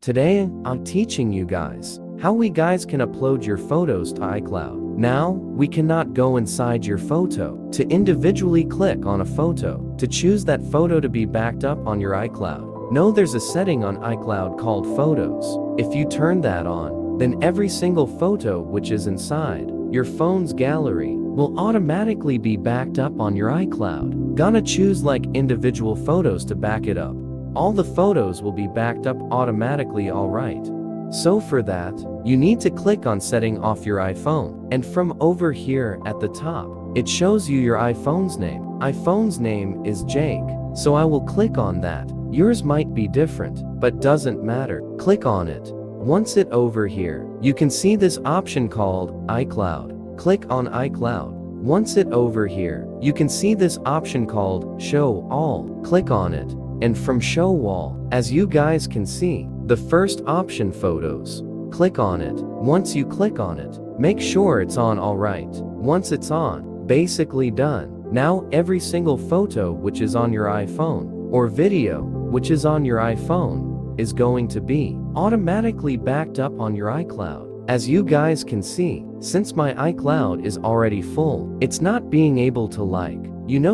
Today, I'm teaching you guys how we guys can upload your photos to iCloud. Now, we cannot go inside your photo to individually click on a photo to choose that photo to be backed up on your iCloud. No, there's a setting on iCloud called Photos. If you turn that on, then every single photo which is inside your phone's gallery will automatically be backed up on your iCloud. Gonna choose like individual photos to back it up. All the photos will be backed up automatically, alright. So for that, you need to click on setting off your iPhone, and from over here at the top, it shows you your iPhone's name. iPhone's name is Jake, so I will click on that. Yours might be different, but doesn't matter. Click on it. Once it over here, you can see this option called iCloud. Click on iCloud. Once it over here, you can see this option called Show All. Click on it. And from Show All, as you guys can see, the first option, Photos. Click on it. Once you click on it, make sure it's on, alright. Once it's on, basically done. Now every single photo which is on your iPhone, or video which is on your iPhone, is going to be automatically backed up on your iCloud. As you guys can see, since my iCloud is already full, it's not being able to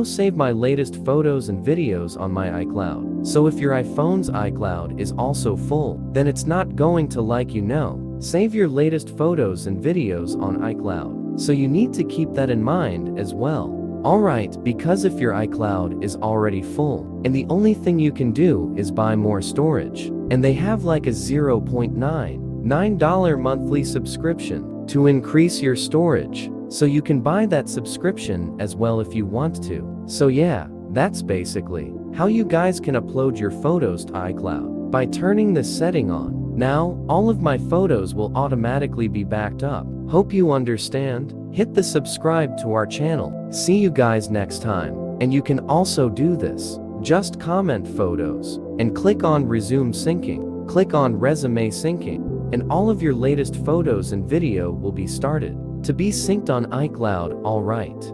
save my latest photos and videos on my iCloud. So if your iPhone's iCloud is also full, then it's not going to save your latest photos and videos on iCloud. So you need to keep that in mind as well. Alright, because if your iCloud is already full, and the only thing you can do is buy more storage, and they have like a $0.99 monthly subscription to increase your storage. So you can buy that subscription as well if you want to. So yeah, that's basically how you guys can upload your photos to iCloud by turning this setting on. Now, all of my photos will automatically be backed up. Hope you understand. Hit the subscribe to our channel. See you guys next time. And you can also do this. Just comment photos and click on resume syncing. Click on resume syncing and all of your latest photos and video will be started to be synced on iCloud, alright.